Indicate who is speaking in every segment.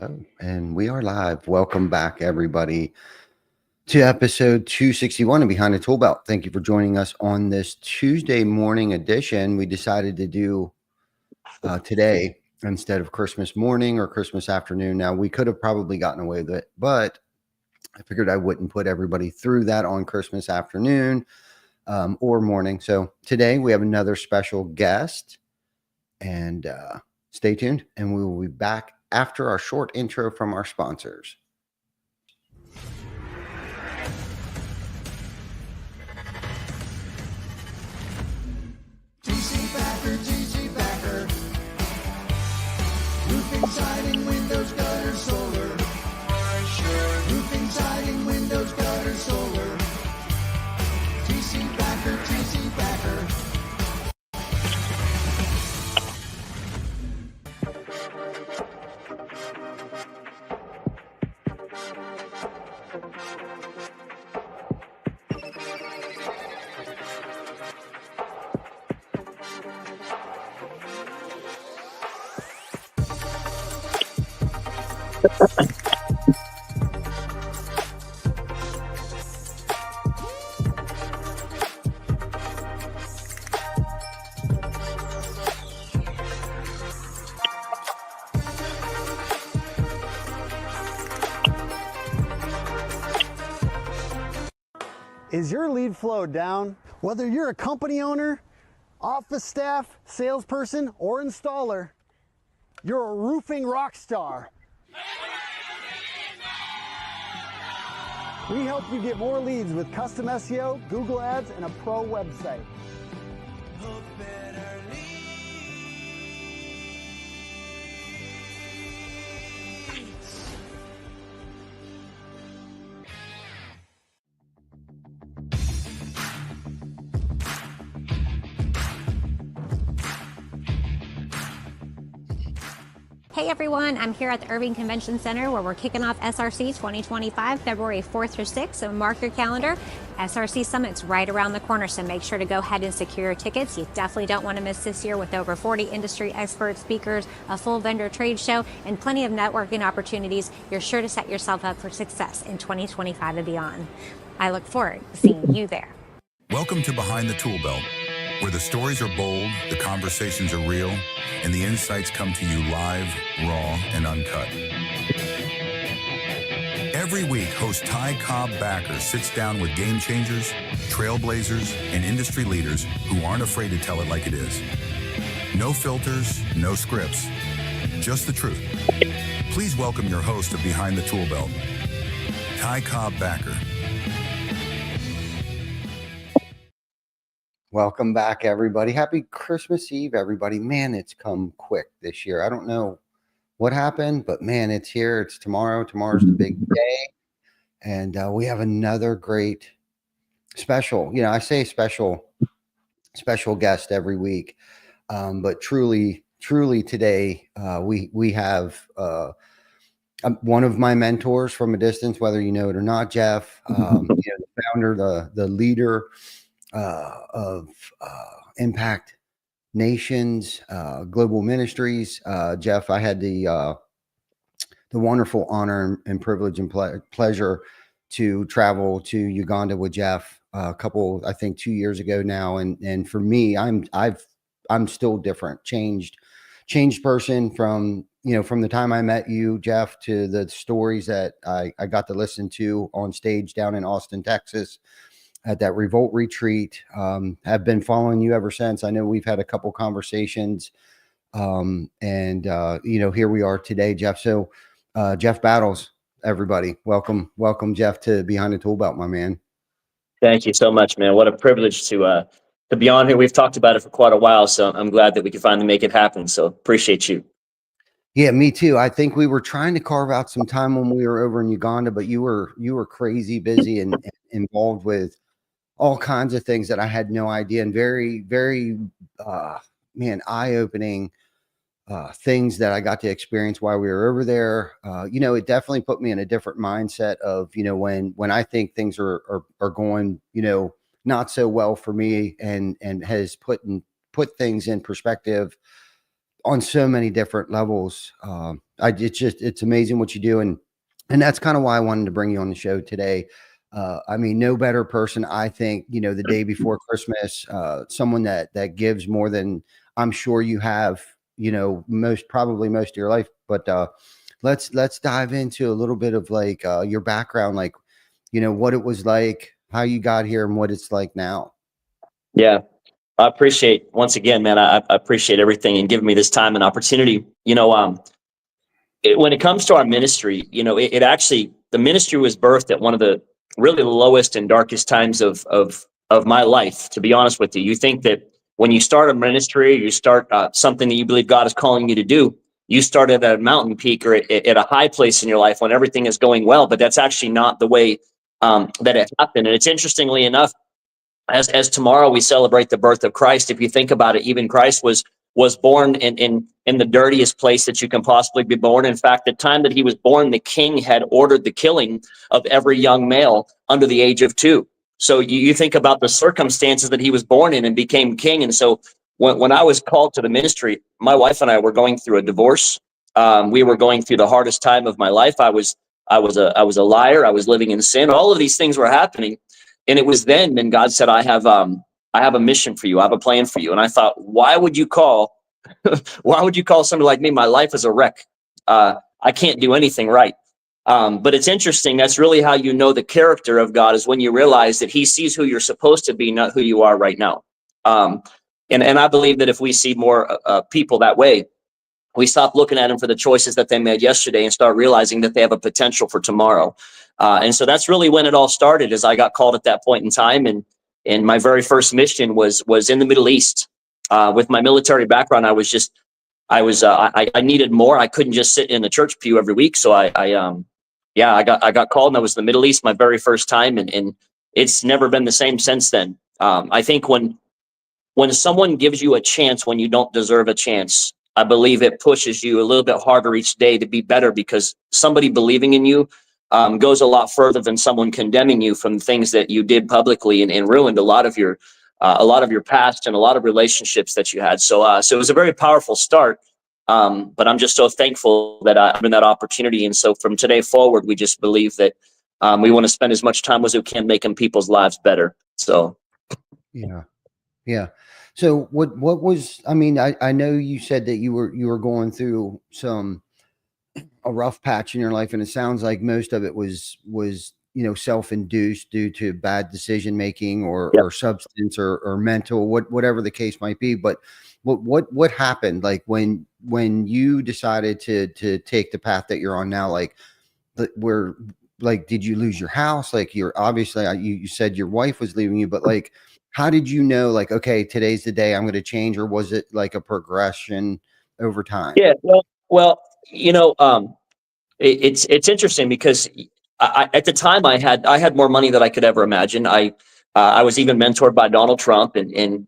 Speaker 1: Oh, and we are live. Welcome back, everybody, to episode 261 of Behind the Tool Belt. Thank you for joining us on this Tuesday morning edition. We decided to do today instead of Christmas morning or Christmas afternoon. Now, we could have probably gotten away with it, but I figured I wouldn't put everybody through that on Christmas afternoon or morning. So today we have another special guest, and stay tuned, and we will be back after our short intro from our sponsors.
Speaker 2: TC Backer. Roofing, siding, windows, gutter, solar. Roofing, siding, windows, gutter, solar. TC Backer.
Speaker 3: Is your lead flow down? Whether you're a company owner, office staff, salesperson, or installer, you're a roofing rock star. We help you get more leads with custom SEO, Google Ads, and a pro website.
Speaker 4: Hey everyone, I'm here at the Irving Convention Center where we're kicking off SRC 2025, February 4th through 6th, so mark your calendar. SRC Summit's right around the corner, so make sure to go ahead and secure your tickets. You definitely don't want to miss this year with over 40 industry experts, speakers, a full vendor trade show, and plenty of networking opportunities. You're sure to set yourself up for success in 2025 and beyond. I look forward to seeing you there.
Speaker 5: Welcome to Behind the Tool Belt, where the stories are bold, the conversations are real, and the insights come to you live, raw, and uncut. Every week, host Ty Cobb Backer sits down with game changers, trailblazers, and industry leaders who aren't afraid to tell it like it is. No filters, no scripts, just the truth. Please welcome your host of Behind the Tool Belt, Ty Cobb Backer.
Speaker 1: Welcome back, everybody. Happy Christmas Eve, everybody. Man, it's come quick this year. I don't know what happened, but man, it's here. It's tomorrow. Tomorrow's the big day. And we have another great special, I say special guest every week. But truly today, we have one of my mentors from a distance, whether you know it or not, Jeff, the founder, the leader of Impact Nations, Global Ministries. Jeff, I had the wonderful honor and privilege and pleasure to travel to Uganda with Jeff a couple, I think 2 years ago now. And for me, I'm still different, changed person from the time I met you, Jeff, to the stories that I got to listen to on stage down in Austin, Texas, at that Revolt retreat. Have been following you ever since. I know we've had a couple conversations, and here we are today, Jeff. So Jeff Battles, everybody, welcome Jeff to Behind the Tool Belt, my man.
Speaker 6: Thank you so much, man. What a privilege to be on here. We've talked about it for quite a while, so I'm glad that we can finally make it happen. So appreciate you.
Speaker 1: Yeah, me too. I think we were trying to carve out some time when we were over in Uganda, but you were crazy busy and involved with all kinds of things that I had no idea, and very, very, eye-opening things that I got to experience while we were over there. It definitely put me in a different mindset of, when I think things are going, not so well for me, and has put things in perspective on so many different levels. It's amazing what you do. And that's kind of why I wanted to bring you on the show today. I mean, no better person, I think, the day before Christmas, someone that gives more than I'm sure you have, probably most of your life. But let's dive into a little bit of like your background, like, what it was like, how you got here, and what it's like now.
Speaker 6: Yeah. I appreciate, once again, man, I appreciate everything and giving me this time and opportunity. When it comes to our ministry, it actually, the ministry was birthed at one of the really lowest and darkest times of my life, to be honest with you. You think that when you start a ministry, you start something that you believe God is calling you to do, you start at a mountain peak or at a high place in your life when everything is going well, but that's actually not the way that it happened. And it's interestingly enough, as tomorrow we celebrate the birth of Christ, if you think about it, even Christ was born in the dirtiest place that you can possibly be born. In fact, the time that he was born, the king had ordered the killing of every young male under the age of 2. So you think about the circumstances that he was born in and became king. And so when I was called to the ministry, my wife and I were going through a divorce. We were going through the hardest time of my life. I was a liar. I was living in sin. All of these things were happening. And it was then God said, I have a mission for you. I have a plan for you. And I thought, why would you call somebody like me? My life is a wreck. I can't do anything right. But it's interesting. That's really how you know the character of God, is when you realize that he sees who you're supposed to be, not who you are right now. And I believe that if we see more people that way, we stop looking at them for the choices that they made yesterday and start realizing that they have a potential for tomorrow. And so that's really when it all started, as I got called at that point in time. And my very first mission was in the Middle East. With my military background, I needed more. I couldn't just sit in the church pew every week. So I got called, and that was the Middle East my very first time. And it's never been the same since then. I think when someone gives you a chance when you don't deserve a chance, I believe it pushes you a little bit harder each day to be better, because somebody believing in you goes a lot further than someone condemning you from things that you did publicly and ruined a lot of your past and a lot of relationships that you had. So it was a very powerful start. But I'm just so thankful that I'm given that opportunity. And so from today forward, we just believe that we want to spend as much time as we can making people's lives better. So.
Speaker 1: Yeah. Yeah. So what was, I mean, I know you said that you were going through a rough patch in your life, and it sounds like most of it was self-induced due to bad decision making or substance or mental, whatever the case might be. But what happened, like when you decided to take the path that you're on now? Like, did you lose your house? Like, you're obviously, you said your wife was leaving you, but like, how did you know, like, okay, today's the day I'm going to change? Or was it like a progression over time?
Speaker 6: Yeah, well, it's interesting because at the time I had more money than I could ever imagine. I was even mentored by Donald Trump, and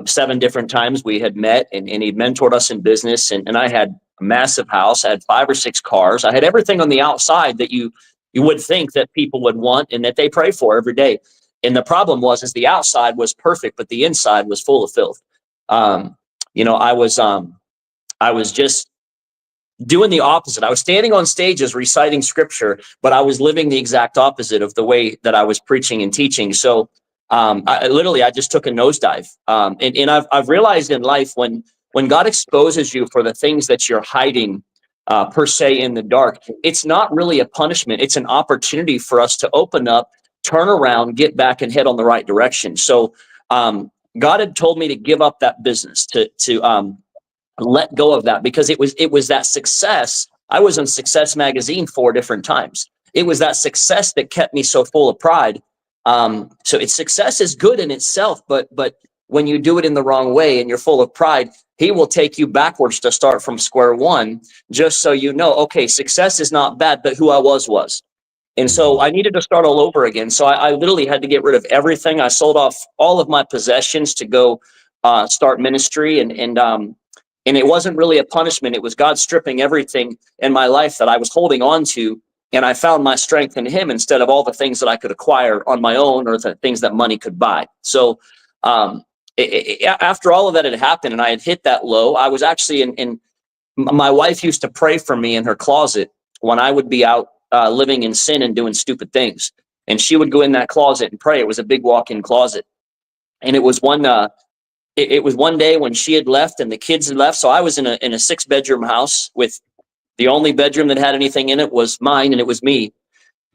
Speaker 6: 7 different times we had met, and he'd mentored us in business, and I had a massive house. I had 5 or 6 cars. I had everything on the outside that you would think that people would want and that they pray for every day. And the problem was the outside was perfect, but the inside was full of filth. I was just doing the opposite. I was standing on stages reciting scripture, but I was living the exact opposite of the way that I was preaching and teaching. So I just took a nosedive. And I've realized in life, when God exposes you for the things that you're hiding per se in the dark, it's not really a punishment. It's an opportunity for us to open up, turn around, get back, and head on the right direction. So God had told me to give up that business, to let go of that, because it was that success. I was in Success Magazine 4 different times. It was that success that kept me so full of pride. So success is good in itself, but when you do it in the wrong way and you're full of pride, he will take you backwards to start from square one, just so you know, okay, success is not bad, but who I was. And so I needed to start all over again. So I literally had to get rid of everything. I sold off all of my possessions to go start ministry. And it wasn't really a punishment. It was God stripping everything in my life that I was holding on to. And I found my strength in him instead of all the things that I could acquire on my own or the things that money could buy. So after all of that had happened and I had hit that low, I was actually in my wife used to pray for me in her closet when I would be out living in sin and doing stupid things. And she would go in that closet and pray. It was a big walk-in closet. And it was one day when she had left and the kids had left. So I was in a 6-bedroom house with the only bedroom that had anything in it was mine, and it was me.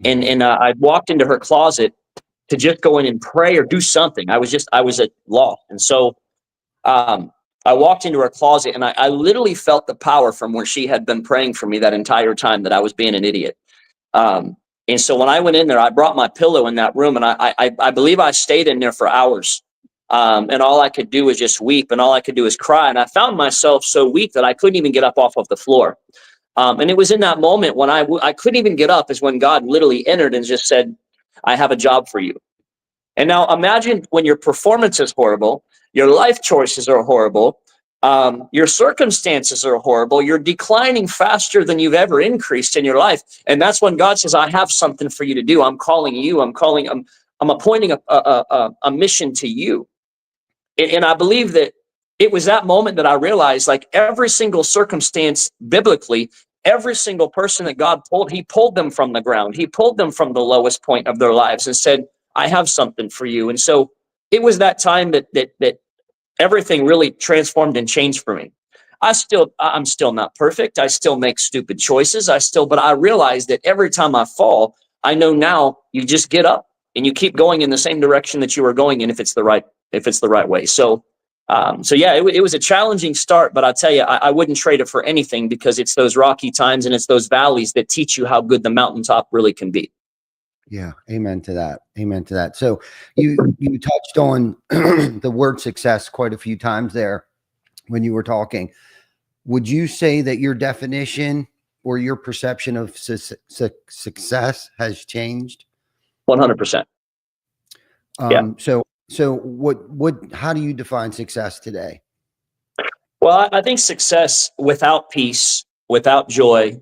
Speaker 6: And I walked into her closet to just go in and pray or do something. I was at loss. And so I walked into her closet and I literally felt the power from where she had been praying for me that entire time that I was being an idiot. And so when I went in there, I brought my pillow in that room, and I believe I stayed in there for hours. And all I could do was just weep, and all I could do is cry. And I found myself so weak that I couldn't even get up off of the floor. And it was in that moment when I couldn't even get up is when God literally entered and just said, I have a job for you. And now imagine when your performance is horrible, your life choices are horrible, your circumstances are horrible, you're declining faster than you've ever increased in your life. And that's when God says, I have something for you to do. I'm calling you. I'm appointing a mission to you. And I believe that it was that moment that I realized, like, every single circumstance biblically, every single person that God pulled, he pulled them from the ground. He pulled them from the lowest point of their lives and said, I have something for you. And so it was that time that everything really transformed and changed for me. I'm still not perfect. I still make stupid choices. But I realized that every time I fall, I know now you just get up and you keep going in the same direction that you were going in if it's the right way. So yeah, it was a challenging start, but I'll tell you, I wouldn't trade it for anything, because it's those rocky times and it's those valleys that teach you how good the mountaintop really can be.
Speaker 1: Yeah. Amen to that. Amen to that. So you touched on the word success quite a few times there when you were talking. Would you say that your definition or your perception of success has changed?
Speaker 6: 100%. Yeah.
Speaker 1: So how do you define success today?
Speaker 6: Well, I think success without peace, without joy,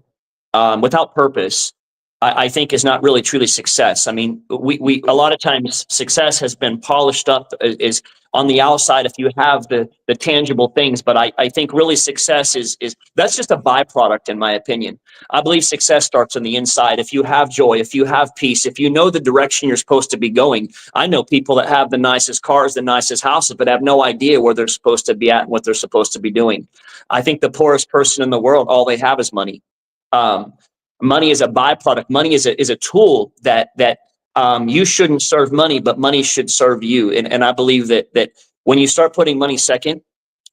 Speaker 6: without purpose, I think is not really truly success. I mean, we a lot of times success has been polished up is on the outside if you have the tangible things, but I think really success is that's just a byproduct, in my opinion. I believe success starts on the inside. If you have joy, if you have peace, if you know the direction you're supposed to be going. I know people that have the nicest cars, the nicest houses, but have no idea where they're supposed to be at and what they're supposed to be doing. I think the poorest person in the world, all they have is money. Money is a byproduct. Money is a tool that you shouldn't serve money, but money should serve you. And I believe that when you start putting money second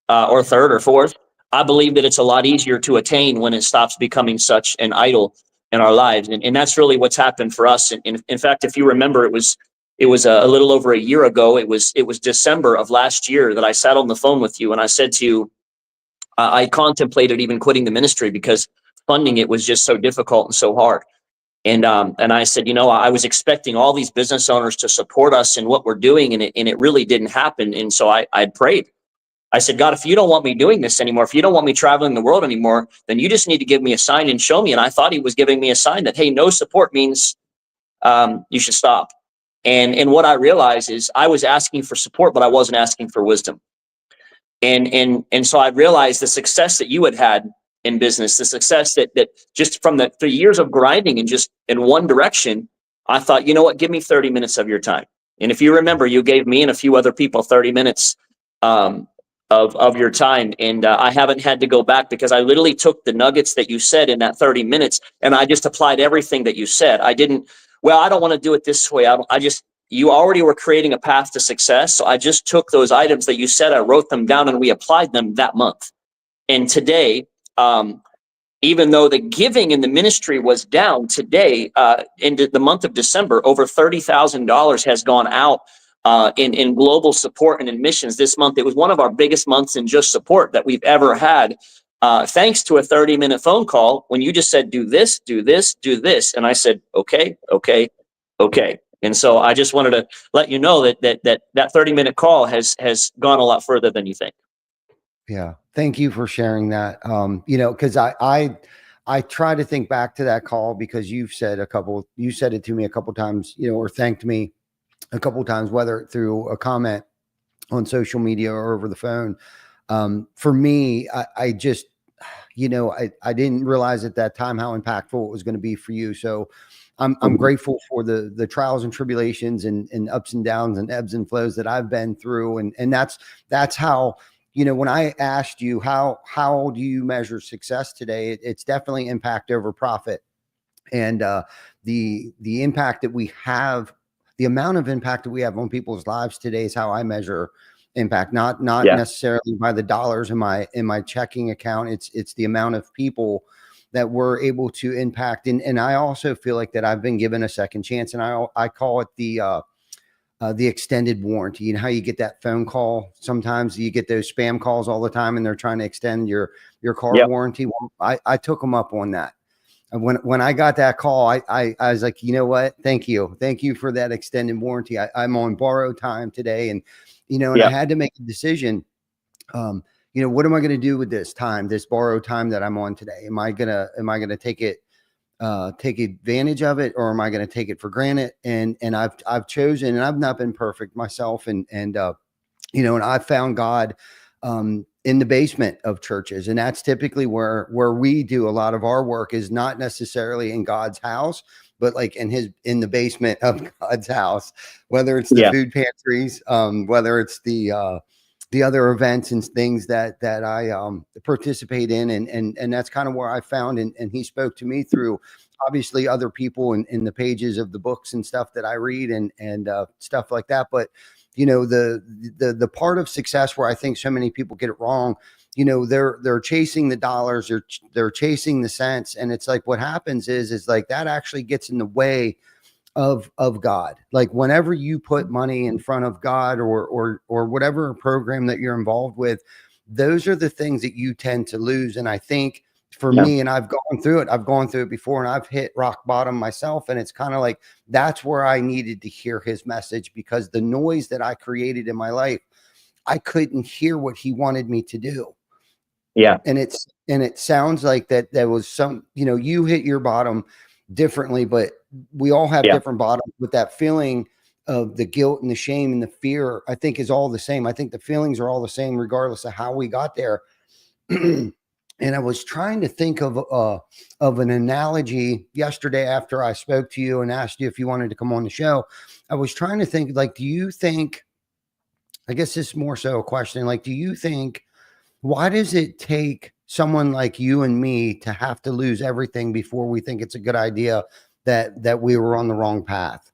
Speaker 6: or third or fourth, I believe that it's a lot easier to attain when it stops becoming such an idol in our lives. And that's really what's happened for us. And in fact, if you remember, it was a little over a year ago. It was December of last year that I sat on the phone with you and I said to you, I contemplated even quitting the ministry because funding it was just so difficult and so hard. And I said, I was expecting all these business owners to support us in what we're doing, and it really didn't happen. And so I prayed. I said, God, if you don't want me doing this anymore, if you don't want me traveling the world anymore, then you just need to give me a sign and show me. And I thought he was giving me a sign that, hey, no support means you should stop. And what I realized is I was asking for support, but I wasn't asking for wisdom. And so I realized the success that you had in business, the success that just from the 3 years of grinding and just in one direction, I thought, you know what, give me 30 minutes of your time. And if you remember, you gave me and a few other people 30 minutes of your time. And I haven't had to go back because I literally took the nuggets that you said in that 30 minutes and I just applied everything that you said. I don't want to do it this way. You already were creating a path to success. So I just took those items that you said, I wrote them down and we applied them that month. And today, even though the giving in the ministry was down today, in the month of December, over $30,000 has gone out in global support and in missions this month. It was one of our biggest months in just support that we've ever had, thanks to a 30-minute phone call when you just said, do this, do this, do this. And I said, okay. And so I just wanted to let you know that 30-minute call has gone a lot further than you think.
Speaker 1: Yeah. Thank you for sharing that. Cause I try to think back to that call because you said it to me a couple times, or thanked me a couple times, whether through a comment on social media or over the phone. For me, I just, I didn't realize at that time how impactful it was going to be for you. So I'm grateful for the trials and tribulations and ups and downs and ebbs and flows that I've been through. And that's how, when I asked you, how do you measure success today? It's definitely impact over profit. And the impact that we have, the amount of impact that we have on people's lives today is how I measure impact, not
Speaker 6: Yeah.
Speaker 1: necessarily by the dollars in my checking account. It's the amount of people that we're able to impact. And I also feel like that I've been given a second chance, and I call it the extended warranty. You know how you get that phone call? Sometimes you get those spam calls all the time, and they're trying to extend your car
Speaker 6: Yep.
Speaker 1: warranty. Well, I took them up on that. And when I got that call, I was like, you know what? Thank you for that extended warranty. I'm on borrowed time today, and and I
Speaker 6: Yep.
Speaker 1: had to make a decision. What am I going to do with this time, this borrowed time that I'm on today? Am I gonna take advantage of it, or am I going to take it for granted? And I've chosen, and I've not been perfect myself, and I found God in the basement of churches, and that's typically where we do a lot of our work, is not necessarily in God's house, but like in the basement of God's house, whether it's the
Speaker 6: Yeah.
Speaker 1: food pantries, whether it's the other events and things that I participate in, and that's kind of where I found, and he spoke to me through obviously other people in the pages of the books and stuff that I read and stuff like that. But the part of success where I think so many people get it wrong, they're chasing the dollars, they're chasing the cents, and it's like what happens is like that actually gets in the way of God. Like whenever you put money in front of God or whatever program that you're involved with, those are the things that you tend to lose. And I think for
Speaker 6: Yeah.
Speaker 1: me, and I've gone through it before, and I've hit rock bottom myself. And it's kind of like, that's where I needed to hear his message, because the noise that I created in my life, I couldn't hear what he wanted me to do.
Speaker 6: Yeah.
Speaker 1: And it sounds like that was some, you hit your bottom differently, but we all have
Speaker 6: Yeah.
Speaker 1: different bottoms. With that feeling of the guilt and the shame and the fear, I think is all the same. I think the feelings are all the same regardless of how we got there. And I was trying to think of an analogy yesterday after I spoke to you and asked you if you wanted to come on the show. I was trying to think, like, do you think, I guess this is more so a question, like, do you think, why does it take someone like you and me to have to lose everything before we think it's a good idea that we were on the wrong path?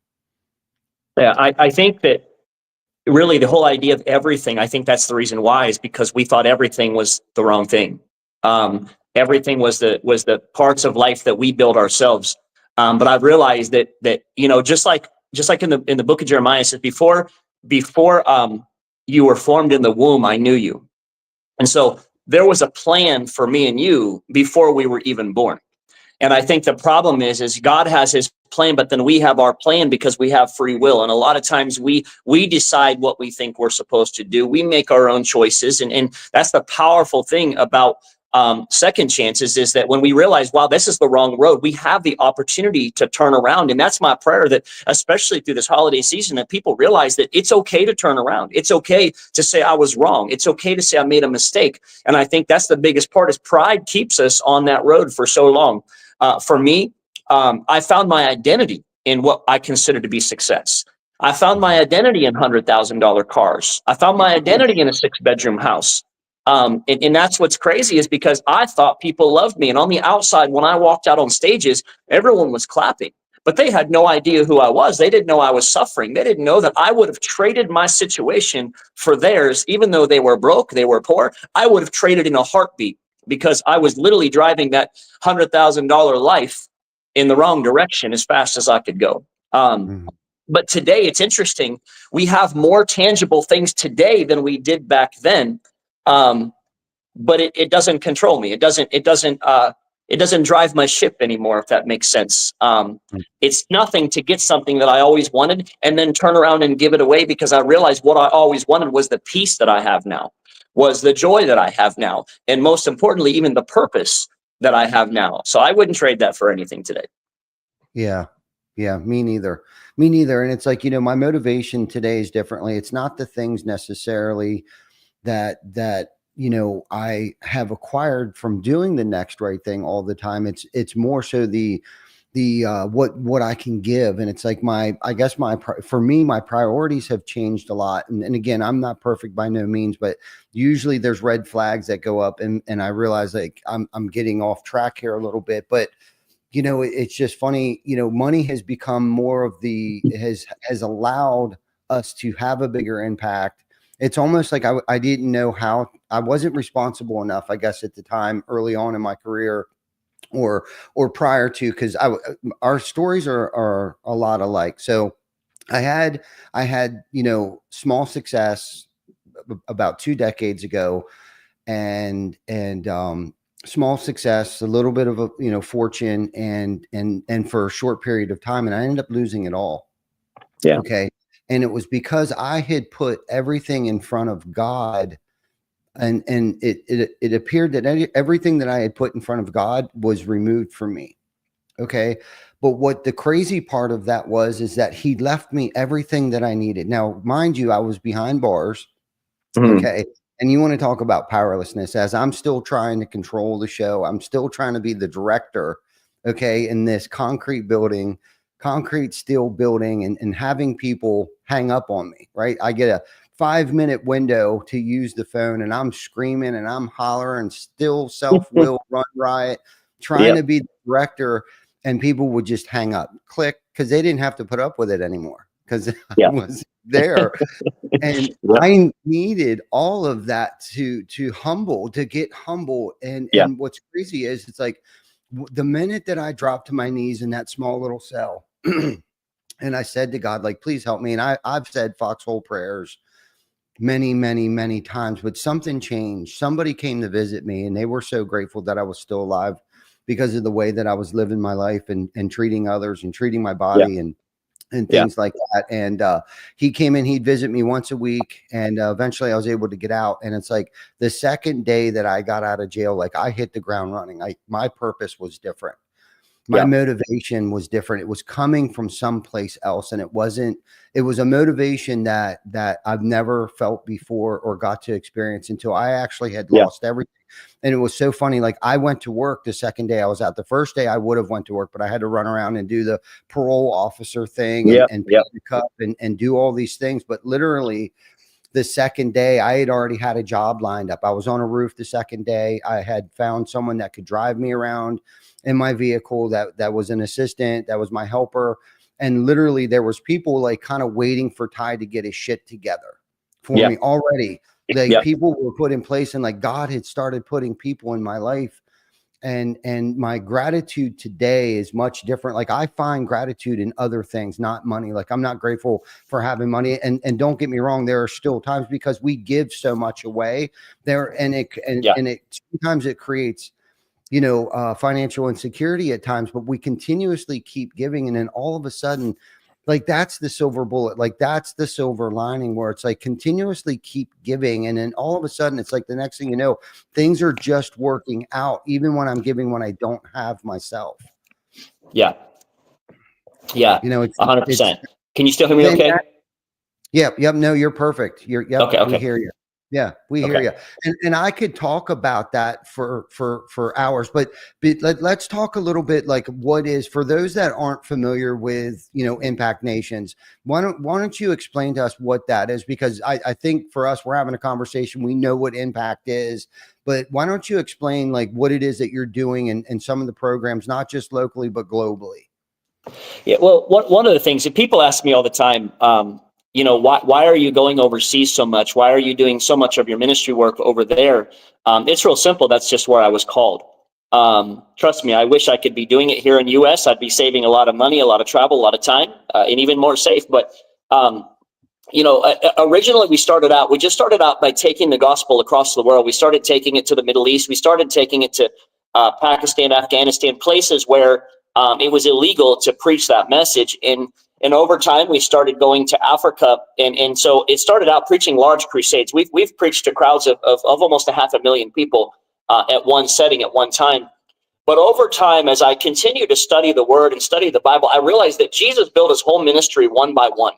Speaker 6: Yeah. I think that really the whole idea of everything, I think that's the reason why, is because we thought everything was the wrong thing. Everything was the parts of life that we build ourselves. But I've realized that just like in the book of Jeremiah, it says, before you were formed in the womb, I knew you. And so there was a plan for me and you before we were even born. And I think the problem is God has his plan, but then we have our plan because we have free will. And a lot of times we decide what we think we're supposed to do. We make our own choices. And that's the powerful thing about second chances, is that when we realize, wow, this is the wrong road, we have the opportunity to turn around. And that's my prayer, that especially through this holiday season, that people realize that it's okay to turn around. It's okay to say I was wrong. It's okay to say I made a mistake. And I think that's the biggest part, is pride keeps us on that road for so long. For me, I found my identity in what I consider to be success. I found my identity in $100,000 cars. I found my identity in a 6-bedroom house. And that's what's crazy, is because I thought people loved me. And on the outside, when I walked out on stages, everyone was clapping. But they had no idea who I was. They didn't know I was suffering. They didn't know that I would have traded my situation for theirs. Even though they were broke, they were poor, I would have traded in a heartbeat, because I was literally driving that $100,000 life in the wrong direction as fast as I could go. But today it's interesting. We have more tangible things today than we did back then. But it doesn't control me. It doesn't drive my ship anymore, if that makes sense. It's nothing to get something that I always wanted and then turn around and give it away, because I realized what I always wanted was the peace that I have now, was the joy that I have now, and most importantly, even the purpose that I have now. So I wouldn't trade that for anything today.
Speaker 1: Yeah. Yeah, me neither. Me neither. And it's like, my motivation today is differently. It's not the things necessarily that I have acquired from doing the next right thing all the time. It's more so the what I can give. And it's like I guess for me, my priorities have changed a lot. And again, I'm not perfect by no means, but usually there's red flags that go up, and I realize like I'm getting off track here a little bit. But it's just funny. Money has become more of has allowed us to have a bigger impact. It's almost like I didn't know how. I wasn't responsible enough, I guess, at the time early on in my career, or prior to, because our stories are a lot alike. So I had small success about 2 decades ago, and small success, a little bit of a fortune, and for a short period of time, and I ended up losing it all.
Speaker 6: Yeah.
Speaker 1: Okay. And it was because I had put everything in front of God, and it appeared that everything that I had put in front of God was removed from me. Okay. But what the crazy part of that is that he left me everything that I needed. Now, mind you, I was behind bars.
Speaker 6: Mhm.
Speaker 1: Okay. And you want to talk about powerlessness, as I'm still trying to control the show. I'm still trying to be the director. Okay. In this concrete steel building, and having people hang up on me, right? I get a 5-minute window to use the phone, and I'm screaming and I'm hollering, still self-will run riot, trying to
Speaker 6: Yep.
Speaker 1: be the director, and people would just hang up, click, because they didn't have to put up with it anymore because I
Speaker 6: Yeah.
Speaker 1: was there. And
Speaker 6: Yep.
Speaker 1: I needed all of that to get humble.
Speaker 6: Yeah.
Speaker 1: And what's crazy is it's like the minute that I dropped to my knees in that small little cell, and I said to God, like, please help me. And I've said foxhole prayers many, many, many times, but something changed. Somebody came to visit me, and they were so grateful that I was still alive because of the way that I was living my life, and treating others, and treating my
Speaker 6: Yeah.
Speaker 1: body, and
Speaker 6: Yeah.
Speaker 1: things like that. And he came in, he'd visit me once a week, and eventually I was able to get out. And it's like the second day that I got out of jail, like I hit the ground running. My purpose was different. My
Speaker 6: Yeah.
Speaker 1: motivation was different. It was coming from someplace else, and it was a motivation that I've never felt before or got to experience until I actually had
Speaker 6: Yeah.
Speaker 1: lost everything. And it was so funny. Like I went to work the second day I was out. The first day I would have went to work, but I had to run around and do the parole officer thing,
Speaker 6: Yep.
Speaker 1: and pick
Speaker 6: Yep.
Speaker 1: the cup, and do all these things. But literally the second day I had already had a job lined up. I was on a roof the second day. I had found someone that could drive me around in my vehicle, that was an assistant, that was my helper. And literally there was people like kind of waiting for Ty to get his shit together for
Speaker 6: Yeah.
Speaker 1: me already. Like
Speaker 6: Yeah.
Speaker 1: people were put in place, and like God had started putting people in my life. And my gratitude today is much different. Like I find gratitude in other things, not money. Like I'm not grateful for having money. And don't get me wrong, there are still times, because we give so much away there, and
Speaker 6: Yeah.
Speaker 1: it sometimes it creates financial insecurity at times, but we continuously keep giving. And then all of a sudden, like that's the silver bullet, like that's the silver lining, where it's like continuously keep giving. And then all of a sudden, it's like the next thing you know, things are just working out, even when I'm giving, when I don't have myself.
Speaker 6: Yeah. Yeah.
Speaker 1: It's
Speaker 6: 100%. Can you still hear me okay?
Speaker 1: Yep. No, you're perfect.
Speaker 6: Okay.
Speaker 1: We
Speaker 6: Okay.
Speaker 1: hear you. Yeah, we hear
Speaker 6: Okay.
Speaker 1: you. And I could talk about that for hours, but let's talk a little bit, like what is, for those that aren't familiar with, Impact Nations, why don't you explain to us what that is? Because I think for us, we're having a conversation. We know what Impact is, but why don't you explain like what it is that you're doing, and some of the programs, not just locally, but globally?
Speaker 6: Yeah. Well, one of the things that people ask me all the time, why are you going overseas so much? Why are you doing so much of your ministry work over there? It's real simple. That's just where I was called. Trust me, I wish I could be doing it here in the US. I'd be saving a lot of money, a lot of travel, a lot of time, and even more safe. But, originally we just started out by taking the gospel across the world. We started taking it to the Middle East. We started taking it to Pakistan, Afghanistan, places where it was illegal to preach that message. And over time, we started going to Africa. And so it started out preaching large crusades. We've preached to crowds of almost 500,000 people at one setting at one time. But over time, as I continue to study the word and study the Bible, I realized that Jesus built his whole ministry one by one.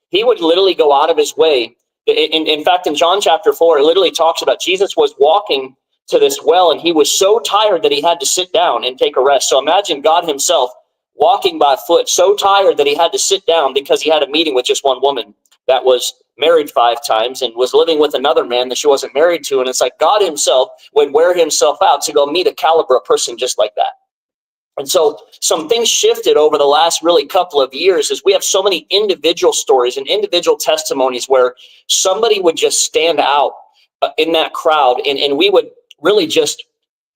Speaker 6: He would literally go out of his way. In fact, in John chapter 4, it literally talks about Jesus was walking to this well, and he was so tired that he had to sit down and take a rest. So imagine God himself walking by foot, so tired that he had to sit down because he had a meeting with just one woman that was married 5 times and was living with another man that she wasn't married to. And it's like God himself would wear himself out to go meet a caliber of person just like that. And so some things shifted over the last really couple of years as we have so many individual stories and individual testimonies where somebody would just stand out in that crowd, and we would really just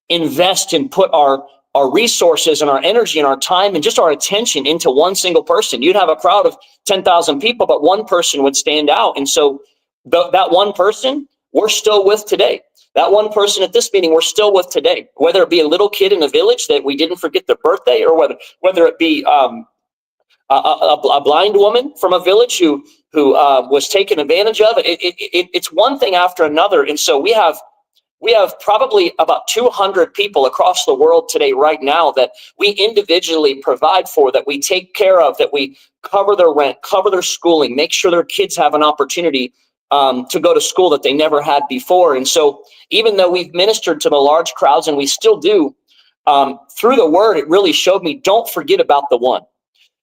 Speaker 6: invest and put our resources and our energy and our time and just our attention into one single person. You'd have a crowd of 10,000 people, but one person would stand out. And so that one person we're still with today. That one person at this meeting we're still with today, whether it be a little kid in a village that we didn't forget their birthday, or whether it be a blind woman from a village who was taken advantage of. It's one thing after another. And so we have probably about 200 people across the world today right now that we individually provide for, that we take care of, that we cover their rent, cover their schooling, make sure their kids have an opportunity to go to school that they never had before. And so even though we've ministered to the large crowds, and we still do, through the word, it really showed me, don't forget about the one.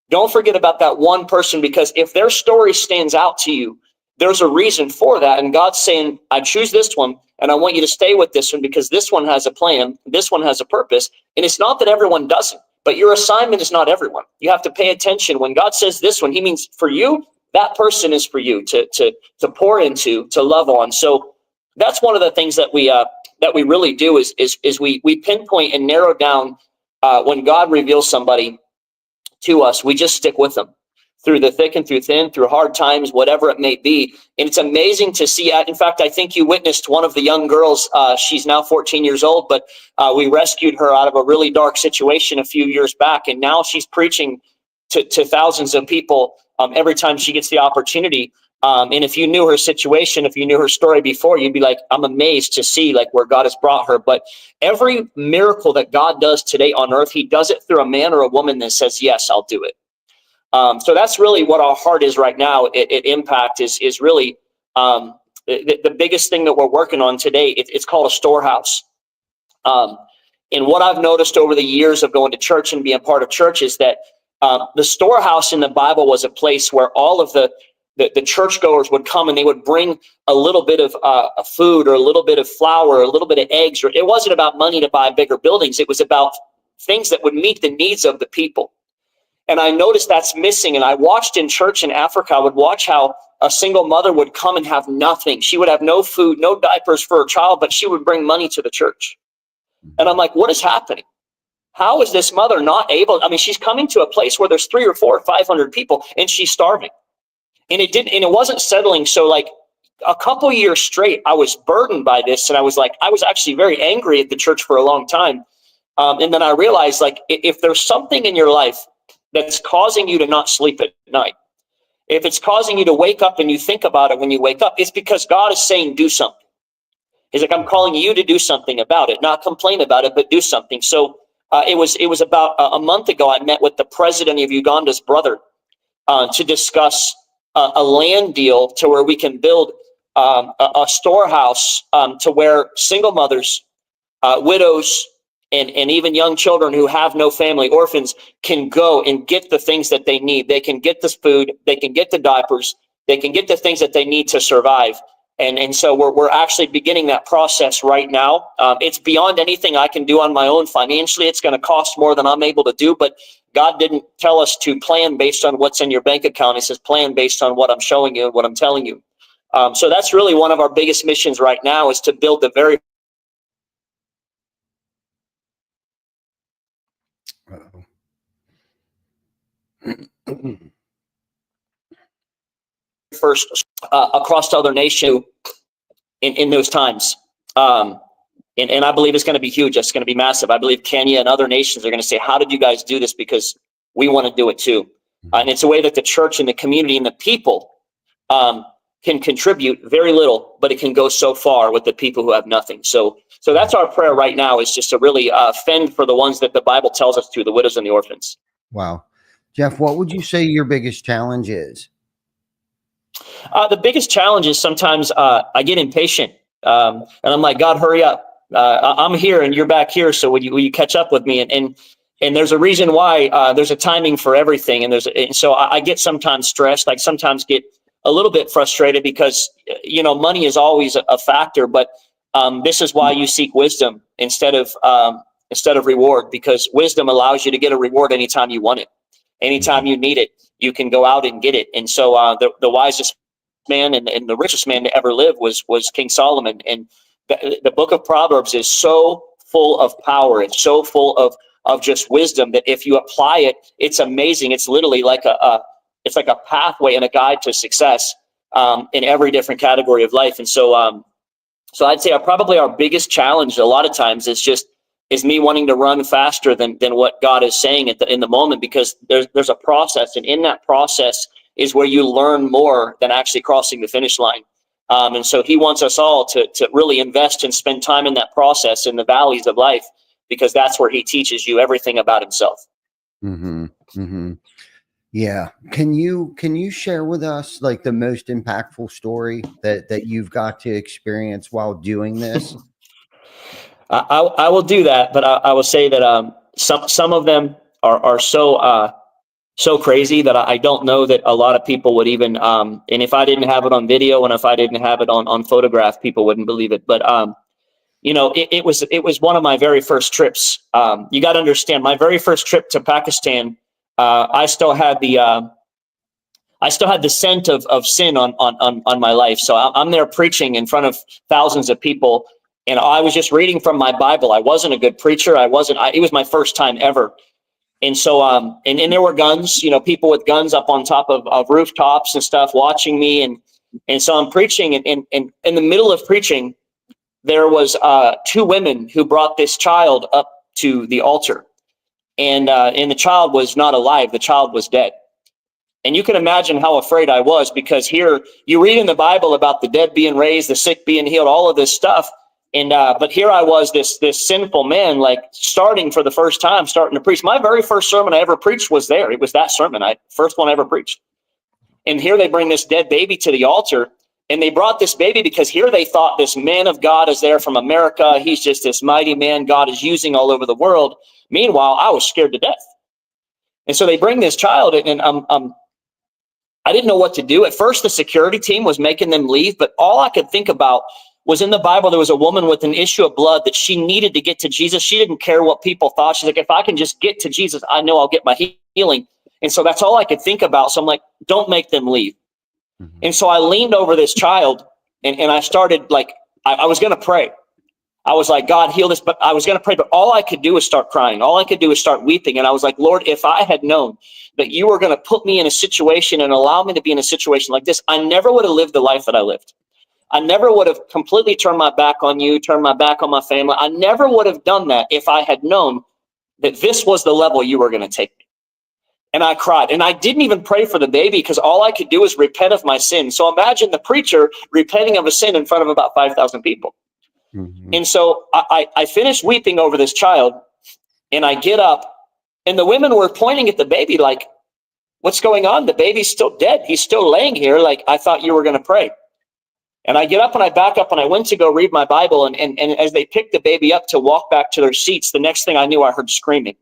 Speaker 6: Don't forget about that one person, because if their story stands out to you, there's a reason for that. And God's saying, I choose this one, and I want you to stay with this one because this one has a plan. This one has a purpose. And it's not that everyone doesn't, but your assignment is not everyone. You have to pay attention. When God says this one, he means for you, that person is for you to pour into, to love on. So that's one of the things that we really do is we pinpoint and narrow down when God reveals somebody to us. We just stick with them through the thick and through thin, through hard times, whatever it may be. And it's amazing to see. In fact, I think you witnessed one of the young girls. She's now 14 years old, but we rescued her out of a really dark situation a few years back. And now she's preaching to thousands of people every time she gets the opportunity. And if you knew her situation, if you knew her story before, you'd be like, I'm amazed to see like where God has brought her. But every miracle that God does today on earth, he does it through a man or a woman that says, yes, I'll do it. So that's really what our heart is right now at Impact is really the biggest thing that we're working on today. It's called a storehouse. And what I've noticed over the years of going to church and being part of church is that the storehouse in the Bible was a place where all of the churchgoers would come, and they would bring a little bit of food, or a little bit of flour, or a little bit of eggs. Or it wasn't about money to buy bigger buildings. It was about things that would meet the needs of the people. And I noticed that's missing. And I watched in church in Africa, I would watch how a single mother would come and have nothing. She would have no food, no diapers for her child, but she would bring money to the church. And I'm like, what is happening? How is this mother not able? I mean, she's coming to a place where there's 300 or 400 or 500 people, and she's starving. And it wasn't settling. So like a couple years straight, I was burdened by this. And I was actually very angry at the church for a long time. And then I realized, like, if there's something in your life that's causing you to not sleep at night, if it's causing you to wake up and you think about it when you wake up, it's because God is saying, do something. He's like, I'm calling you to do something about it, not complain about it, but do something. So it was about a month ago, I met with the president of Uganda's brother to discuss a land deal to where we can build a storehouse to where single mothers, widows, and even young children who have no family, orphans, can go and get the things that they need. They can get this food, they can get the diapers, they can get the things that they need to survive. And so we're actually beginning that process right now. It's beyond anything I can do on my own financially. It's going to cost more than I'm able to do, but God didn't tell us to plan based on what's in your bank account. He says plan based on what I'm showing you and what I'm telling you. So that's really one of our biggest missions right now, is to build the very first across other nations in those times. And I believe it's going to be huge. It's going to be massive. I believe Kenya and other nations are going to say, how did you guys do this? Because we want to do it too. And it's a way that the church and the community and the people can contribute very little, but it can go so far with the people who have nothing. So that's our prayer right now, is just to really fend for the ones that the Bible tells us to, the widows and the orphans.
Speaker 1: Wow. Jeff, what would you say your biggest challenge is?
Speaker 6: The biggest challenge is sometimes I get impatient, and I'm like, God, hurry up. I'm here and you're back here. So will you catch up with me? And there's a reason why. There's a timing for everything. And so I get sometimes stressed. I sometimes get a little bit frustrated because, money is always a factor, but this is why you seek wisdom instead of reward, because wisdom allows you to get a reward anytime you want it. Anytime you need it, you can go out and get it. And so the wisest man and the richest man to ever live was King Solomon. And the book of Proverbs is so full of power. It's so full of just wisdom that if you apply it, it's amazing. It's literally like it's like a pathway and a guide to success in every different category of life. And so I'd say probably our biggest challenge a lot of times is me wanting to run faster than what God is saying in the moment, because there's a process, and in that process is where you learn more than actually crossing the finish line. And so he wants us all to really invest and spend time in that process, in the valleys of life, because that's where he teaches you everything about himself.
Speaker 1: Mm-hmm. Mm-hmm. Yeah. Can you share with us like the most impactful story that you've got to experience while doing this?
Speaker 6: I will do that, but I will say that some of them are so crazy that I don't know that a lot of people would even, and if I didn't have it on video and if I didn't have it on photograph, people wouldn't believe it. But, it was one of my very first trips. You got to understand, my very first trip to Pakistan, I still had the scent of sin on my life. So I'm there preaching in front of thousands of people, and I was just reading from my Bible. I wasn't a good preacher. It was my first time ever. And so, and there were guns, people with guns up on top of rooftops and stuff watching me. And so I'm preaching, and in the middle of preaching, there was two women who brought this child up to the altar, and the child was not alive. The child was dead. And you can imagine how afraid I was, because here you read in the Bible about the dead being raised, the sick being healed, all of this stuff. And but here I was, this sinful man, like starting for the first time, starting to preach. My very first sermon I ever preached was there. It was that sermon, first one I ever preached. And here they bring this dead baby to the altar, and they brought this baby because here they thought this man of God is there from America. He's just this mighty man God is using all over the world. Meanwhile, I was scared to death. And so they bring this child, and I didn't know what to do. At first, the security team was making them leave, but all I could think about was, in the Bible, there was a woman with an issue of blood that she needed to get to Jesus. She didn't care what people thought. She's like, if I can just get to Jesus, I know I'll get my healing. And so that's all I could think about. So I'm like, don't make them leave. Mm-hmm. And so I leaned over this child, and I started I was going to pray. I was like, God, heal this, but I was going to pray, but all I could do was start crying. All I could do was start weeping. And I was like, Lord, if I had known that you were going to put me in a situation and allow me to be in a situation like this, I never would have lived the life that I lived. I never would have completely turned my back on you, turned my back on my family. I never would have done that if I had known that this was the level you were going to take me. And I cried. And I didn't even pray for the baby, because all I could do was repent of my sin. So imagine the preacher repenting of a sin in front of about 5,000 people. Mm-hmm. And so I finished weeping over this child, and I get up, and the women were pointing at the baby like, what's going on? The baby's still dead. He's still laying here. Like, I thought you were going to pray. And I get up and I back up and I went to go read my Bible. And as they picked the baby up to walk back to their seats, the next thing I knew, I heard screaming.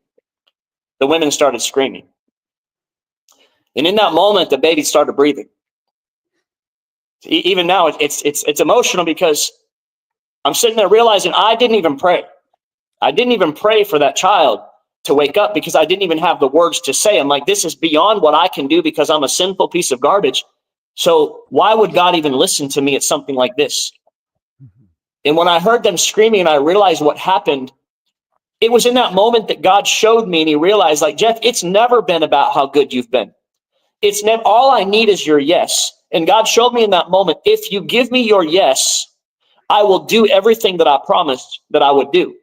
Speaker 6: The women started screaming. And in that moment, the baby started breathing. Even now, it's emotional, because I'm sitting there realizing I didn't even pray. I didn't even pray for that child to wake up, because I didn't even have the words to say. I'm like, this is beyond what I can do, because I'm a sinful piece of garbage. So why would God even listen to me at something like this? And when I heard them screaming and I realized what happened, it was in that moment that God showed me, and he realized, like, Jeff, it's never been about how good you've been. It's never, all I need is your yes. And God showed me in that moment, if you give me your yes, I will do everything that I promised that I would do.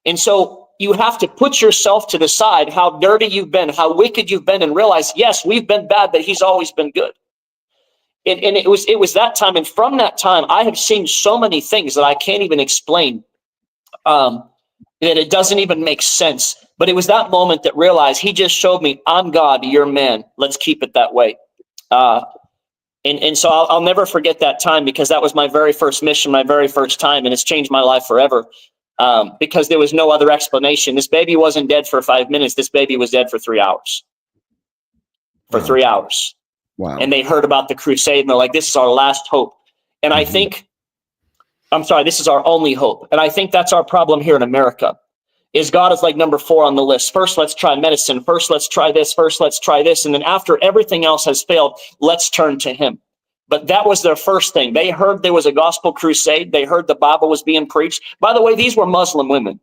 Speaker 6: And so you have to put yourself to the side, how dirty you've been, how wicked you've been, and realize, yes, we've been bad, but he's always been good. And it was that time. And from that time, I have seen so many things that I can't even explain, that it doesn't even make sense. But it was that moment that realized he just showed me, I'm God, you're man. Let's keep it that way. And so I'll never forget that time, because that was my very first mission, my very first time, and it's changed my life forever. Because there was no other explanation. This baby wasn't dead for 5 minutes. This baby was dead for 3 hours. For
Speaker 1: Wow.
Speaker 6: 3 hours.
Speaker 1: Wow.
Speaker 6: And they heard about the crusade and they're like, this is our last hope. And I think, I'm sorry, this is our only hope. And I think that's our problem here in America, is God is like number 4 on the list. First, let's try medicine. First, let's try this. First, let's try this. And then after everything else has failed, let's turn to him. But that was their first thing. They heard there was a gospel crusade. They heard the Bible was being preached. By the way, these were Muslim women.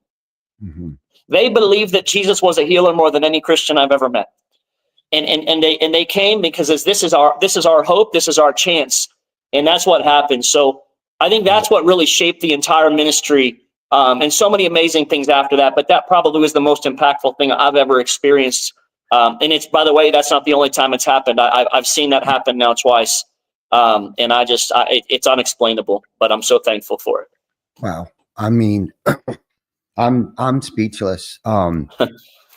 Speaker 6: They believed that Jesus was a healer more than any Christian I've ever met. And they came because this is our hope. This is our chance. And that's what happened. So I think that's what really shaped the entire ministry. And so many amazing things after that, but that probably was the most impactful thing I've ever experienced. And it's, by the way, that's not the only time it's happened. I've seen that happen now twice. And it's unexplainable, but I'm so thankful for it.
Speaker 1: Wow. I mean, I'm speechless. I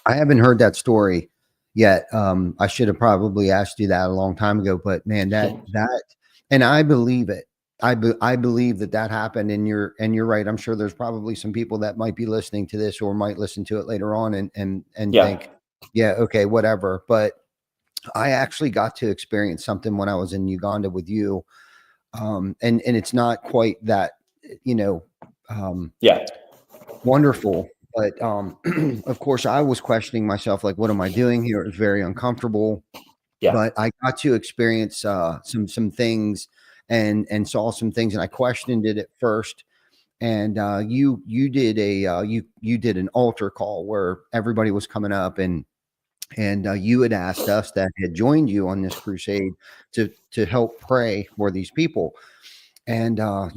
Speaker 1: haven't heard that story yet. I should have probably asked you that a long time ago, but man, that, and I believe it. I believe that happened, and you're right. I'm sure there's probably some people that might be listening to this or might listen to it later on and think, yeah, okay, whatever. But I actually got to experience something when I was in Uganda with you. And it's not quite that, wonderful, but, of course I was questioning myself, like, what am I doing here? It was very uncomfortable, but I got to experience, some things and saw some things, and I questioned it at first. And, you did you did an altar call where everybody was coming up, and you had asked us that had joined you on this crusade to help pray for these people. And, I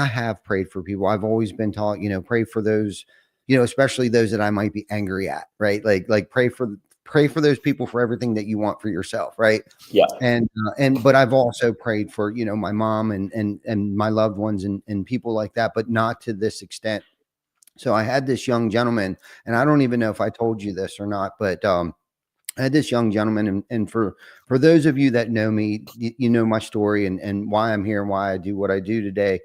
Speaker 1: have prayed for people. I've always been taught, pray for those, especially those that I might be angry at, right? Like pray for those people for everything that you want for yourself. Right.
Speaker 6: Yeah.
Speaker 1: But I've also prayed for, my mom and my loved ones and people like that, but not to this extent. So I had this young gentleman, and I don't even know if I told you this or not, but, I had this young gentleman, and for those of you that know me, you know my story and why I'm here and why I do what I do today.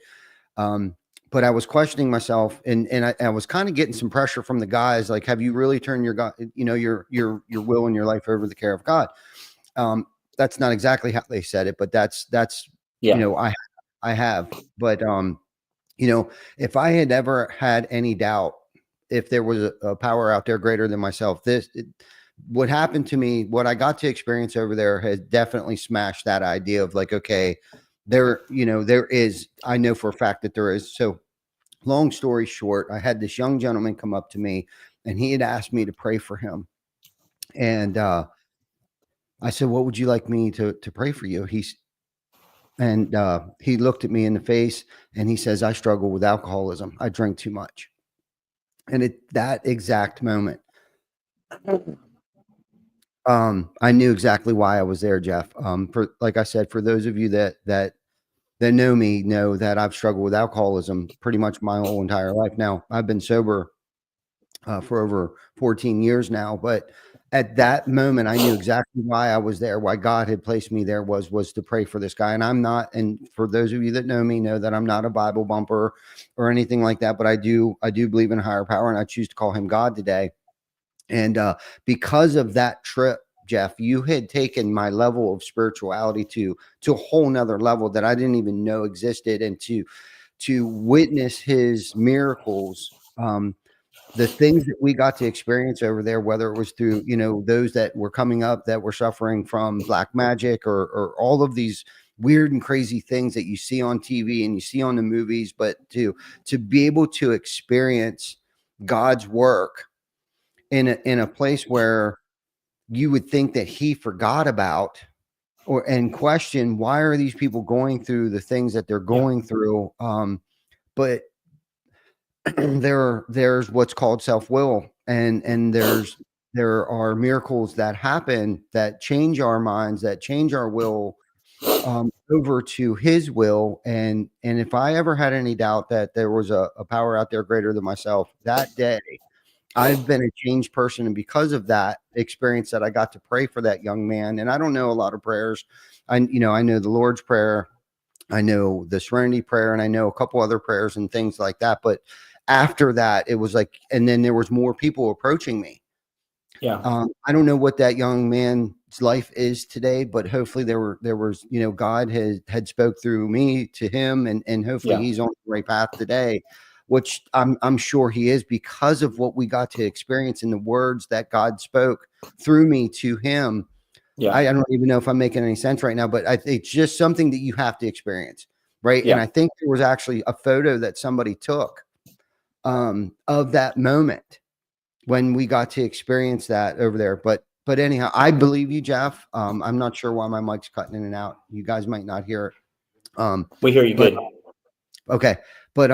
Speaker 1: But I was questioning myself, and I was kind of getting some pressure from the guys, like, have you really turned your God, your will and your life over to the care of God? That's not exactly how they said it, but that's I have. But if I had ever had any doubt, if there was a power out there greater than myself, what happened to me, what I got to experience over there has definitely smashed that idea of, like, okay, there is, I know for a fact that there is. So long story short, I had this young gentleman come up to me, and he had asked me to pray for him. And, I said, what would you like me to pray for you? He looked at me in the face, and he says, I struggle with alcoholism. I drink too much. And at that exact moment, I knew exactly why I was there, Jeff. For, like I said, for those of you that know me, know that I've struggled with alcoholism pretty much my whole entire life. Now, I've been sober for over 14 years now, but at that moment, I knew exactly why I was there, why God had placed me there was to pray for this guy. And I'm not, and for those of you that know me, know that I'm not a Bible bumper or anything like that, but I do believe in a higher power, and I choose to call him God today. And because of that trip, Jeff, you had taken my level of spirituality to a whole nother level that I didn't even know existed, and to witness his miracles, the things that we got to experience over there, whether it was through, those that were coming up that were suffering from black magic or all of these weird and crazy things that you see on TV and you see on the movies, but to be able to experience God's work in a place where you would think that he forgot about and question, why are these people going through the things that they're going through? But there's what's called self-will, and there are miracles that happen that change our minds, that change our will, over to his will. And if I ever had any doubt that there was a power out there greater than myself, that day I've been a changed person. And because of that experience that I got to pray for that young man, and I don't know a lot of prayers. I know the Lord's Prayer, I know the Serenity Prayer, and I know a couple other prayers and things like that. But after that, it was like, and then there was more people approaching me.
Speaker 6: Yeah.
Speaker 1: I don't know what that young man's life is today, but hopefully there was, God had spoke through me to him, and hopefully
Speaker 6: Yeah.
Speaker 1: he's on the right path today, which I'm sure he is, because of what we got to experience in the words that God spoke through me to him.
Speaker 6: Yeah.
Speaker 1: I don't even know if I'm making any sense right now, but it's just something that you have to experience, right?
Speaker 6: Yeah.
Speaker 1: And I think there was actually a photo that somebody took of that moment when we got to experience that over there. But anyhow, I believe you, Jeff. I'm not sure why my mic's cutting in and out. You guys might not hear it.
Speaker 6: We hear you
Speaker 1: but,
Speaker 6: good.
Speaker 1: Okay. But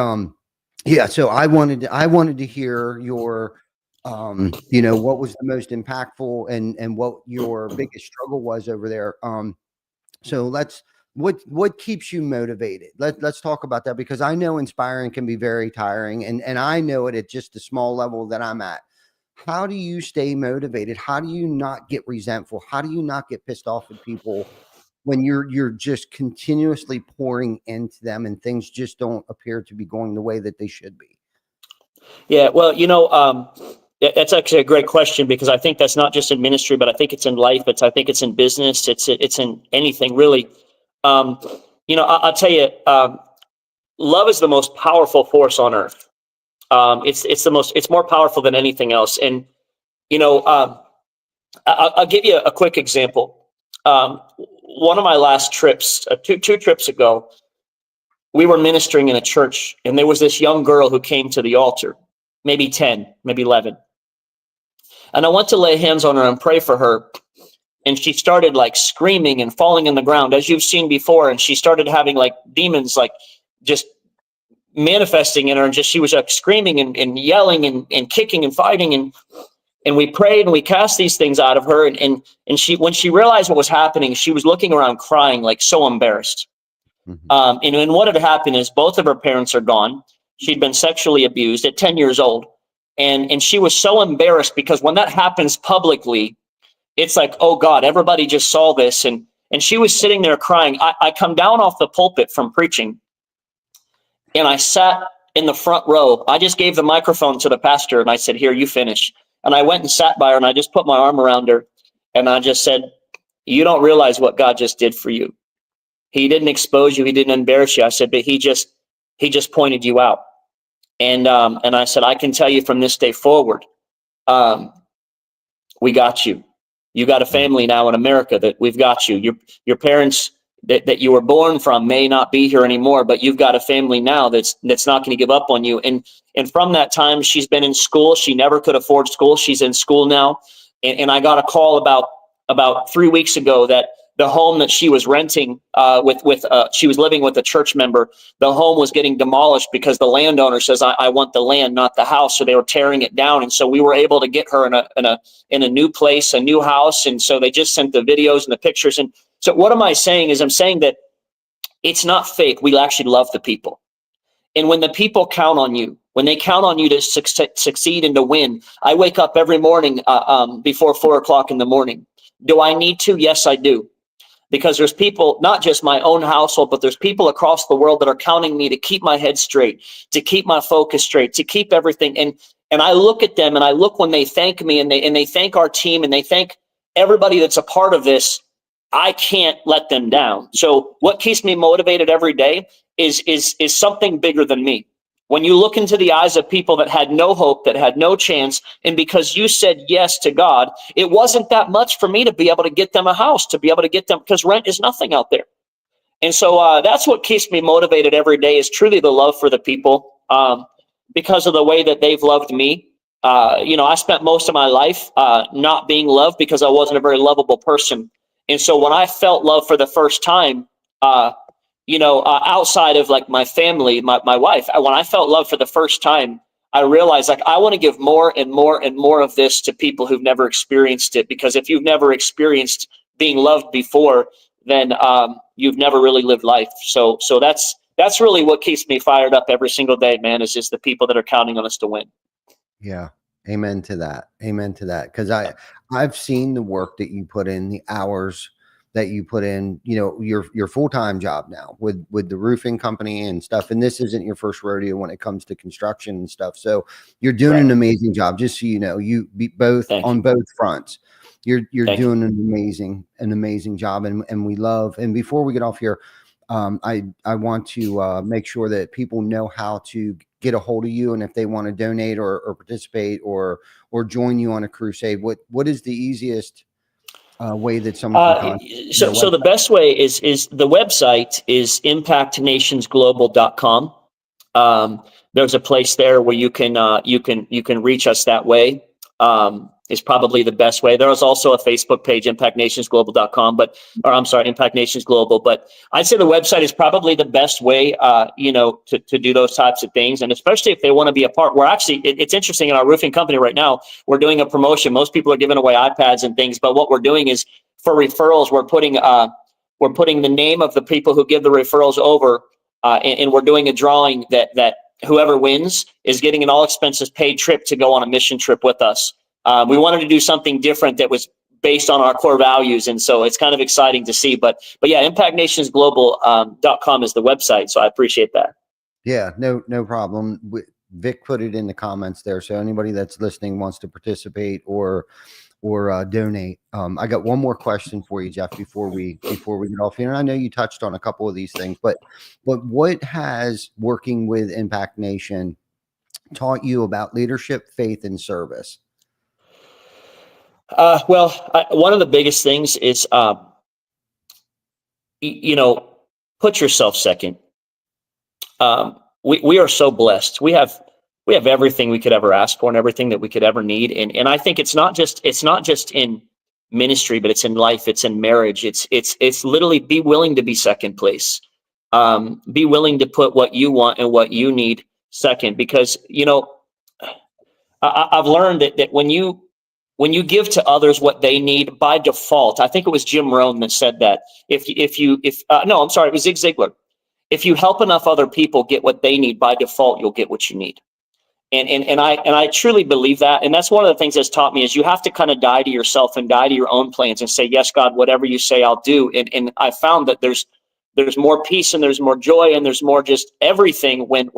Speaker 1: yeah, so I wanted to hear your what was the most impactful and what your biggest struggle was over there. So what keeps you motivated? Let's talk about that, because I know inspiring can be very tiring, and I know it at just the small level that I'm at. How do you stay motivated? How do you not get resentful? How do you not get pissed off at people when you're just continuously pouring into them and things just don't appear to be going the way that they should be?
Speaker 6: Yeah. Well, that's actually a great question, because I think that's not just in ministry, but I think it's in life. I think it's in business. It's in anything really. I'll tell you, love is the most powerful force on earth. It's more powerful than anything else. And, I'll give you a quick example. One of my last trips, two trips ago, we were ministering in a church, and there was this young girl who came to the altar, maybe 10, maybe 11. And I went to lay hands on her and pray for her. And she started like screaming and falling on the ground, as you've seen before. And she started having like demons, like just manifesting in her. And she was like screaming and yelling and kicking and fighting. And we prayed and we cast these things out of her. And she, when she realized what was happening, she was looking around crying, like so embarrassed.
Speaker 1: Mm-hmm.
Speaker 6: And what had happened is both of her parents are gone. She'd been sexually abused at 10 years old. And she was so embarrassed, because when that happens publicly, it's like, oh God, everybody just saw this. And she was sitting there crying. I come down off the pulpit from preaching, and I sat in the front row. I just gave the microphone to the pastor and I said, here, you finish. And I went and sat by her, and I just put my arm around her, and I just said, you don't realize what God just did for you. He didn't expose you. He didn't embarrass you. I said, but he just pointed you out. And I said, I can tell you from this day forward, we got you. You got a family now in America, that we've got you. Your parents that you were born from may not be here anymore, but you've got a family now that's not going to give up on you. And from that time, she's been in school. She never could afford school. She's in school now. And I got a call about 3 weeks ago that the home that she was renting she was living with a church member. The home was getting demolished because the landowner says, I want the land, not the house. So they were tearing it down. And so we were able to get her in a new place, a new house. And so they just sent the videos and the pictures. And so what am I saying is, I'm saying that it's not fake. We actually love the people. And when the people count on you, when they count on you to succeed and to win, I wake up every morning before 4 o'clock in the morning. Do I need to? Yes, I do. Because there's people, not just my own household, but there's people across the world that are counting me to keep my head straight, to keep my focus straight, to keep everything. And I look at them, and I look when they thank me, and they thank our team, and they thank everybody that's a part of this. I can't let them down. So what keeps me motivated every day is something bigger than me. When you look into the eyes of people that had no hope, that had no chance, and because you said yes to God, it wasn't that much for me to be able to get them a house, to be able to get them, because rent is nothing out there. And so that's what keeps me motivated every day, is truly the love for the people, because of the way that they've loved me. I spent most of my life not being loved because I wasn't a very lovable person. And so when I felt love for the first time, outside of like my family, my wife, when I felt love for the first time, I realized like I want to give more and more and more of this to people who've never experienced it. Because if you've never experienced being loved before, then you've never really lived life. So that's really what keeps me fired up every single day, man, is just the people that are counting on us to win.
Speaker 1: Yeah. Amen to that. Amen to that. Because I've seen the work that you put in, the hours that you put in, your full-time job now with the roofing company and stuff. And this isn't your first rodeo when it comes to construction and stuff. So you're doing
Speaker 6: Right.
Speaker 1: an amazing job. Just so you know, you be both
Speaker 6: Thank
Speaker 1: on
Speaker 6: you.
Speaker 1: both fronts. You're
Speaker 6: Thank you.
Speaker 1: doing an amazing job. And we love, and before we get off here, I want to make sure that people know how to get a hold of you, and if they want to donate or participate or join you on a crusade, what is the easiest way that someone can contact you? Your
Speaker 6: So the
Speaker 1: website?
Speaker 6: best way is the website is impactnationsglobal.com. There's a place there where you can reach us that way. Is probably the best way. There is also a Facebook page, impactnationsglobal.com, or I'm sorry, Impact Nations Global. But I'd say the website is probably the best way, to do those types of things. And especially if they want to be a part, we're actually, it's interesting in our roofing company right now, we're doing a promotion. Most people are giving away iPads and things, but what we're doing is for referrals, we're putting the name of the people who give the referrals over, and we're doing a drawing that whoever wins is getting an all expenses paid trip to go on a mission trip with us. We wanted to do something different that was based on our core values, and so it's kind of exciting to see. But yeah, impactnationsglobal.com is the website, so I appreciate that.
Speaker 1: Yeah, no problem. Vic put it in the comments there, so anybody that's listening wants to participate or donate. I got one more question for you, Jeff, before we get off here. And I know you touched on a couple of these things, but what has working with Impact Nation taught you about leadership, faith, and service?
Speaker 6: One of the biggest things is, put yourself second. We are so blessed. We have everything we could ever ask for and everything that we could ever need. And I think it's not just in ministry, but it's in life. It's in marriage. It's literally be willing to be second place. Be willing to put what you want and what you need second, because, I've learned that when you give to others what they need by default, I think it was Jim Rohn that said that. No, I'm sorry, it was Zig Ziglar. If you help enough other people get what they need by default, you'll get what you need. And I truly believe that. And that's one of the things that's taught me is you have to kind of die to yourself and die to your own plans and say, yes, God, whatever you say, I'll do. And I found that there's more peace and there's more joy and there's more just everything when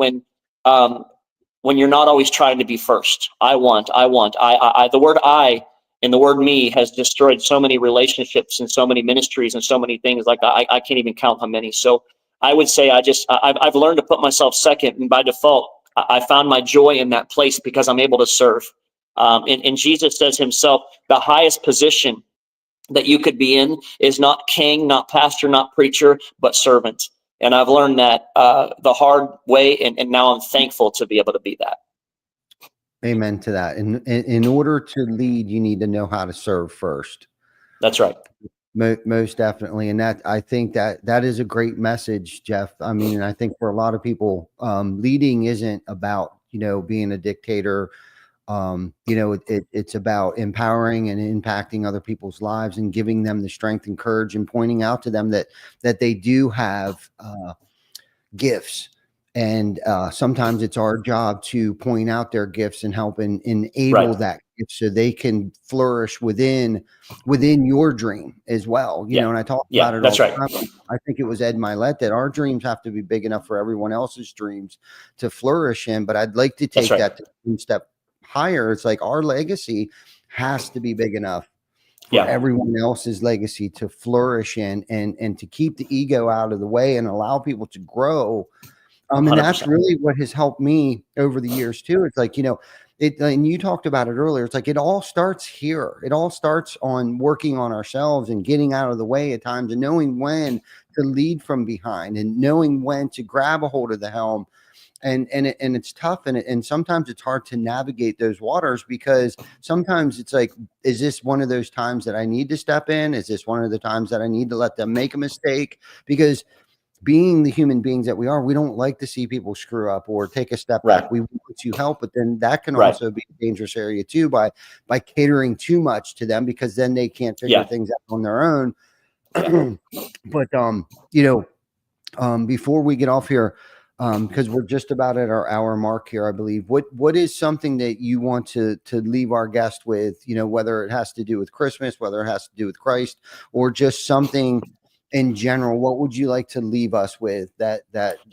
Speaker 6: you're not always trying to be first. I the word I and the word me has destroyed so many relationships and so many ministries and so many things. Like I can't even count how many. So I would say I've learned to put myself second, and by default, I found my joy in that place because I'm able to serve. And Jesus says himself, the highest position that you could be in is not king, not pastor, not preacher, but servant. And I've learned that the hard way, and now I'm thankful to be able to be that.
Speaker 1: Amen to that. In order to lead, you need to know how to serve first.
Speaker 6: That's right.
Speaker 1: Most definitely. And that, I think that is a great message, Jeff. I mean, I think for a lot of people, leading isn't about, being a dictator. It's about empowering and impacting other people's lives and giving them the strength and courage and pointing out to them that they do have gifts. And sometimes it's our job to point out their gifts and help and enable
Speaker 6: Right.
Speaker 1: that gift so they can flourish within your dream as well.
Speaker 6: Yeah.
Speaker 1: And I talk
Speaker 6: Yeah,
Speaker 1: about it
Speaker 6: that's
Speaker 1: all
Speaker 6: right.
Speaker 1: the time. I think it was Ed Milet that our dreams have to be big enough for everyone else's dreams to flourish in. But I'd like to take
Speaker 6: right.
Speaker 1: that to one step higher. It's like our legacy has to be big enough for
Speaker 6: Yeah.
Speaker 1: everyone else's legacy to flourish in and to keep the ego out of the way and allow people to grow. And that's
Speaker 6: 100%.
Speaker 1: really what has helped me over the years too. It's like, and you talked about it earlier. It's like, it all starts here. It all starts on working on ourselves and getting out of the way at times and knowing when to lead from behind and knowing when to grab a hold of the helm. And it's tough. And sometimes it's hard to navigate those waters because sometimes it's like, is this one of those times that I need to step in? Is this one of the times that I need to let them make a mistake? Because being the human beings that we are, we don't like to see people screw up or take a step
Speaker 6: Right.
Speaker 1: back. We want to help, but then that can
Speaker 6: Right.
Speaker 1: also be a dangerous area too by catering too much to them because then they can't figure
Speaker 6: Yeah.
Speaker 1: things out on their own. But before we get off here, because we're just about at our hour mark here, I believe. What is something that you want to leave our guest with? Whether it has to do with Christmas, whether it has to do with Christ, or just something in general. What would you like to leave us with that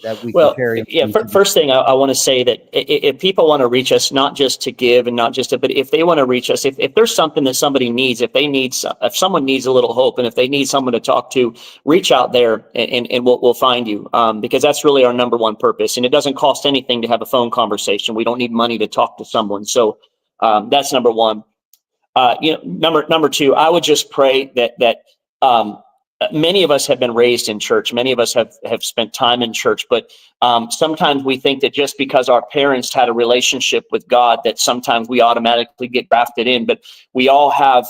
Speaker 1: we can
Speaker 6: Well,
Speaker 1: carry?
Speaker 6: yeah. First thing I want to say that if people want to reach us, not just to give and not just to, but if they want to reach us, if there's something that somebody needs, if someone needs a little hope, and if they need someone to talk to, reach out there and we'll find you, because that's really our number one purpose. And it doesn't cost anything to have a phone conversation. We don't need money to talk to someone. So that's number one. Number two, I would just pray that many of us have been raised in church. Many of us have spent time in church, but sometimes we think that just because our parents had a relationship with God, that sometimes we automatically get grafted in, but we all have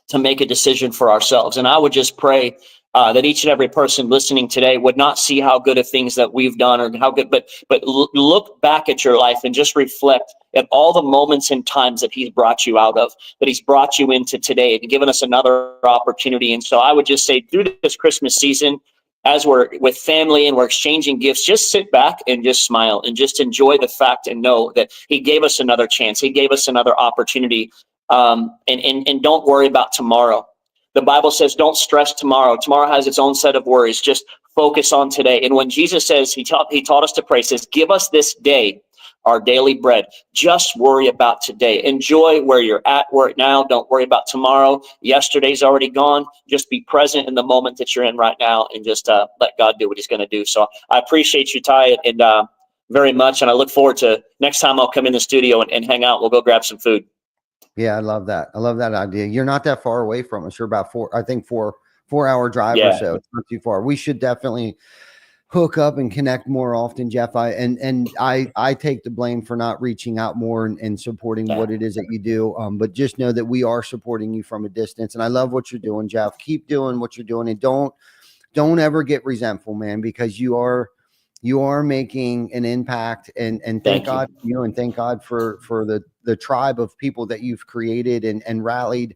Speaker 6: to make a decision for ourselves. And I would just pray that each and every person listening today would not see how good of things that we've done or how good, but look back at your life and just reflect at all the moments and times that he's brought you out of, that he's brought you into today and given us another opportunity. And so I would just say through this Christmas season, as we're with family and we're exchanging gifts, just sit back and just smile and just enjoy the fact and know that he gave us another chance. He gave us another opportunity. And don't worry about tomorrow. The Bible says, don't stress tomorrow. Tomorrow has its own set of worries. Just focus on today. And when Jesus says, he taught us to pray, says, give us this day our daily bread. Just worry about today. Enjoy where you're at right now. Don't worry about tomorrow. Yesterday's already gone. Just be present in the moment that you're in right now and just let God do what he's going to do. So I appreciate you, Ty, and very much. And I look forward to next time I'll come in the studio and hang out. We'll go grab some food.
Speaker 1: Yeah, I love that. I love that idea. You're not that far away from us. You're about 4-hour drive or so. It's not too far. We should definitely hook up and connect more often, Jeff. I take the blame for not reaching out more and supporting what it is that you do. But just know that we are supporting you from a distance. And I love what you're doing, Jeff. Keep doing what you're doing, and don't ever get resentful, man, because you are making an impact, and thank God for you, and thank God for the tribe of people that you've created and rallied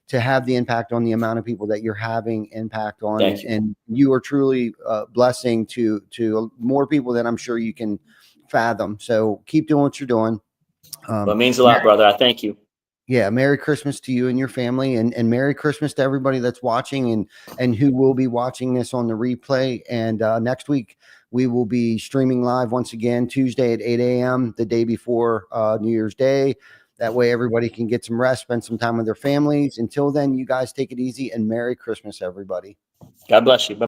Speaker 1: to have the impact on the amount of people that you're having impact on. And you are truly a blessing to more people than I'm sure you can fathom. So keep doing what you're doing.
Speaker 6: Well, it means a lot, brother. I thank you.
Speaker 1: Yeah, Merry Christmas to you and your family, and Merry Christmas to everybody that's watching and who will be watching this on the replay. And next week we will be streaming live once again, Tuesday at 8 a.m., the day before New Year's Day. That way everybody can get some rest, spend some time with their families. Until then, you guys take it easy, and Merry Christmas, everybody.
Speaker 6: God bless you. Bye.